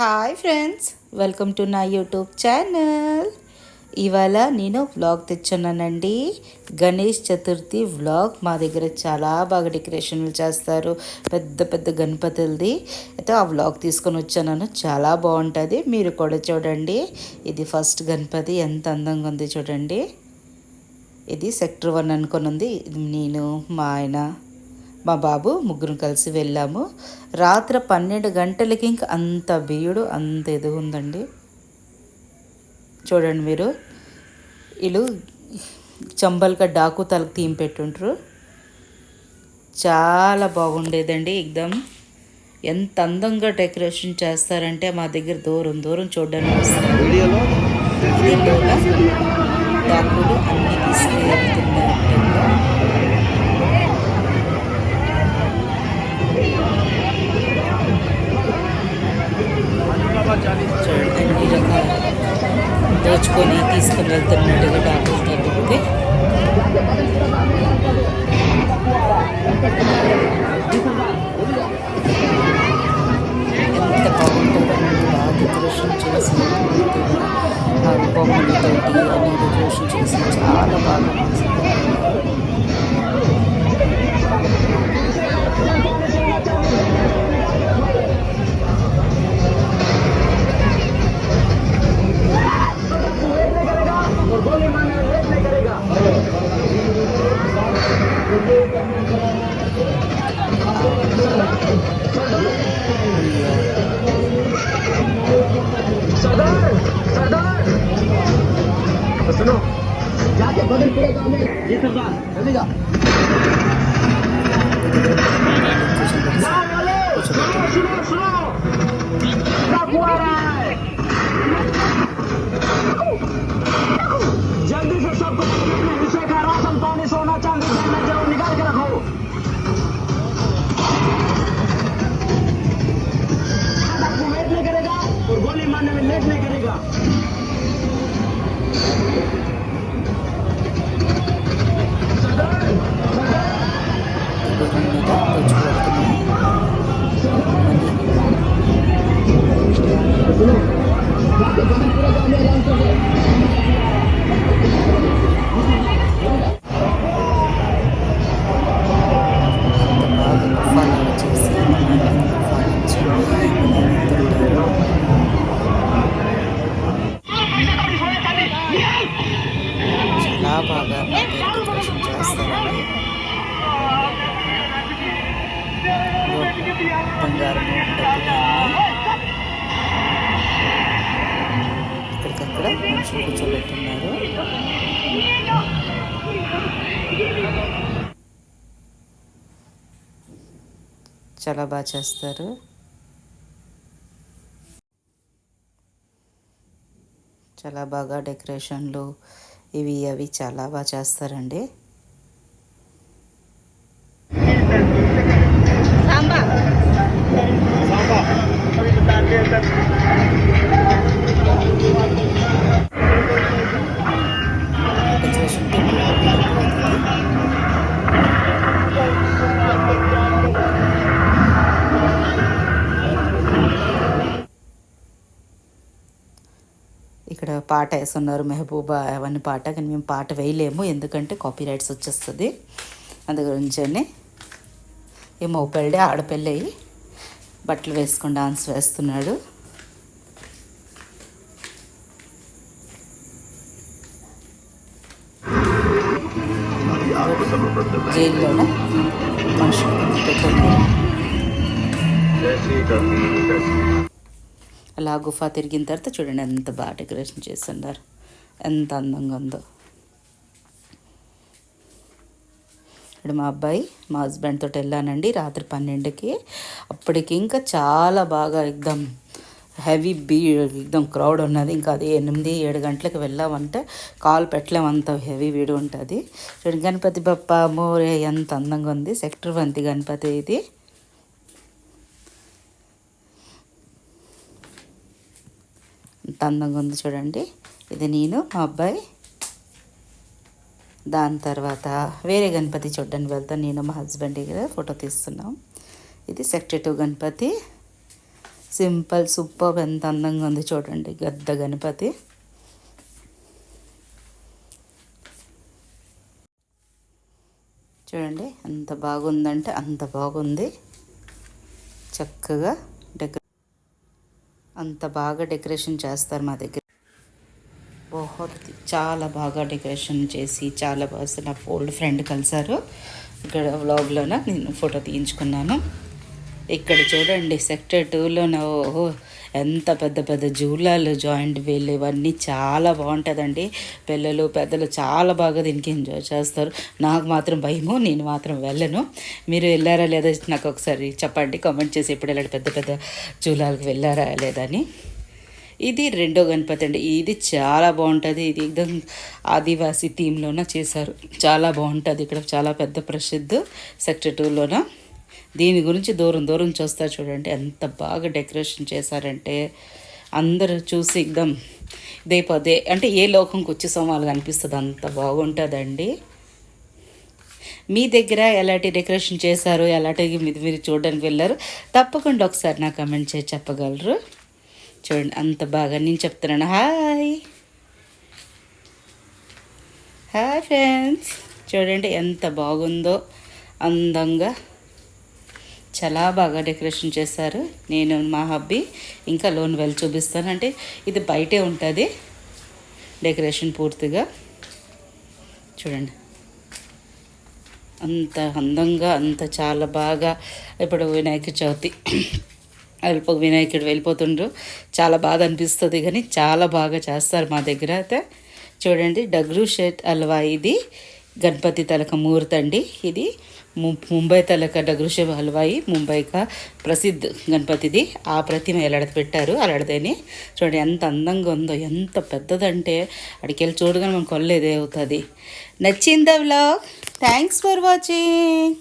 Hi friends, welcome to నా YouTube channel. ఇవాళ నేను వ్లాగ్ తెచ్చున్నానండి. గణేష్ చతుర్థి వ్లాగ్. మా దగ్గర చాలా బాగా డెకరేషన్లు చేస్తారు, పెద్ద పెద్ద గణపతులది. అయితే ఆ వ్లాగ్ తీసుకొని వచ్చాను. చాలా బాగుంటుంది, మీరు కూడా చూడండి. ఇది ఫస్ట్ గణపతి, ఎంత అందంగా ఉంది చూడండి. ఇది సెక్టర్ 1 అనుకొని ఉంది. ఇది నేను, మా ఆయన, మా బాబు ముగ్గురు కలిసి వెళ్ళాము. రాత్రి 12 గంటలకి ఇంక అంత భీయుడు, అంత ఎదుగుందండి. చూడండి మీరు. వీళ్ళు చంబల్గా డాకు తలకు థీమ్ పెట్టుంటారు. చాలా బాగుండేదండి. ఎగ్దమ్ ఎంత అందంగా డెకరేషన్ చేస్తారంటే మా దగ్గర దూరం దూరం చూడడానికి వస్తారు. డాకులు అన్నీ తీసుకెళ్తున్నారు. అన్ని రకాల దోచుకొని తీసుకొని వెళ్తున్నట్టుగా డాకులు తగ్గితే ఎంత బాగుంటుందండి. బాగా డెకరేషన్ చేసి బొమ్మలతోటి అన్ని డెకరేషన్ చేసి చాలా బాగా सुनो जाके बदल पूरे गांव में ये सरदार जल्दी जा सुनो सुनो सब हुआ रहा है जल्दी से सबको विषय का राशन पानी सोना चांदी गहना जो निकाल के रखो आपको वेट नहीं करेगा और गोली मारने में लेट नहीं करेगा చాలా బాగా డెకరేషన్ చేస్తారండి. బంగారము, ఇక్కడికక్కడ మనుషులు కూర్చోబెట్టున్నారు. చాలా బాగా చేస్తారు. చాలా బాగా డెకరేషన్లు ఇవి అవి చాలా బాగా చేస్తారండి. డెకరేషన్ ఇక్కడ పాట వేస్తున్నారు, మెహబూబా అవన్నీ పాట. కానీ మేము పాట వేయలేము, ఎందుకంటే కాపీ రైట్స్ వచ్చేస్తుంది. అందు గురించి ఏమో పెళ్ళి ఆడపిల్ల అయ్యి బట్టలు వేసుకొని డాన్స్ వేస్తున్నాడు. జైల్లోనే మనుషులు పెట్టున్నారు. అలా గుఫా తిరిగిన తర్వాత చూడండి ఎంత బాగా డెకరేషన్ చేస్తున్నారు, ఎంత అందంగా ఉందో. ఇక్కడ మా అబ్బాయి మా హస్బెండ్ తోటి వెళ్ళానండి రాత్రి 12కి. అప్పటికి ఇంకా చాలా బాగా ఎగ్దమ్ హెవీ ఎగ్దమ్ క్రౌడ్ ఉన్నది. ఇంకా అది 8-7 గంటలకు వెళ్ళామంటే కాలు పెట్టలేమంత హెవీ వీడు ఉంటుంది. చూడండి గణపతి బప్ప మోరే ఎంత అందంగా ఉంది. సెక్టర్ 1 గణపతి ఇది. ఎంత అందంగా ఉంది చూడండి. ఇది నేను, మా అబ్బాయి. దాని తర్వాత వేరే గణపతి చూడడానికి వెళ్తాను. నేను మా హస్బెండ్ దగ్గర ఫోటో తీస్తున్నాం. ఇది సెక్టర్ 2 గణపతి. సింపుల్ సూపర్, ఎంత అందంగా ఉంది చూడండి గద్ద గణపతి. చూడండి ఎంత బాగుందంటే అంత బాగుంది. చక్కగా అంత బాగా డెకరేషన్ చేస్తారు మా దగ్గర. చాలా బాగా డెకరేషన్ చేసి చాలా బాగా నా ఓల్డ్ ఫ్రెండ్ కలిసారు ఇక్కడ వ్లాగ్లోన నేను ఫోటో తీయించుకున్నాను. ఇక్కడ చూడండి సెక్టర్ 2లోన ఓహో ఎంత పెద్ద పెద్ద జూలాలు, జాయింట్ వీల్ ఇవన్నీ చాలా బాగుంటుందండి. పిల్లలు పెద్దలు చాలా బాగా దీనికి ఎంజాయ్ చేస్తారు. నాకు మాత్రం భయము, నేను మాత్రం వెళ్ళను. మీరు వెళ్ళారా లేదా నాకు ఒకసారి చెప్పండి, కామెంట్ చేసి ఎప్పుడు వెళ్ళాడు పెద్ద పెద్ద జూలాలకు వెళ్ళారా లేదా అని. ఇది రెండో గణపతి అండి. ఇది చాలా బాగుంటుంది. ఇది ఎక్దమ్ ఆదివాసీ థీమ్లోన చేశారు, చాలా బాగుంటుంది. ఇక్కడ చాలా పెద్ద ప్రసిద్ధి సెక్టర్ 2లోన. దీని గురించి దూరం దూరం చూస్తారు చూడండి ఎంత బాగా డెకరేషన్ చేశారంటే అందరూ చూసి ఎక్దమ్ ఇదే పదే అంటే ఏ లోకంకి వచ్చి సోమాలుగా అనిపిస్తుంది, అంత బాగుంటుందండి. మీ దగ్గర ఎలాంటి డెకరేషన్ చేశారు, ఎలాంటి మీరు చూడడానికి వెళ్ళారు తప్పకుండా ఒకసారి నా కమెంట్ చేసి చెప్పగలరు. చూడండి అంత బాగా నేను చెప్తున్నాను. హాయ్ హాయ్ ఫ్రెండ్స్, చూడండి ఎంత బాగుందో అందంగా, చాలా బాగా డెకరేషన్ చేశారు. నేను మా హబ్బీ ఇంకా లోన్ వెళ్ళి చూపిస్తాను. అంటే ఇది బయటే ఉంటుంది డెకరేషన్ పూర్తిగా. చూడండి అంత అందంగా, అంత చాలా బాగా. ఇప్పుడు వినాయక చవితి వినాయకుడు వెళ్ళిపోతుండ్రు, చాలా బాధ అనిపిస్తుంది కానీ చాలా బాగా చేస్తారు మా దగ్గర అయితే. చూడండి డగ్రూ షేట్ హల్వా, ఇది గణపతి తలక మూర్తి అండి. ఇది ముంబై తలక డగ్రూషే హల్వాయి ముంబైకా ప్రసిద్ధ గణపతిది. ఆ ప్రతిమ ఎలాడ పెట్టారు అలాడదని. చూడండి ఎంత అందంగా ఉందో, ఎంత పెద్దదంటే అడికి వెళ్ళి చూడగానే మనం కొల్లేదే అవుతుంది. నచ్చిందా వ్లాగ్? Thanks for watching.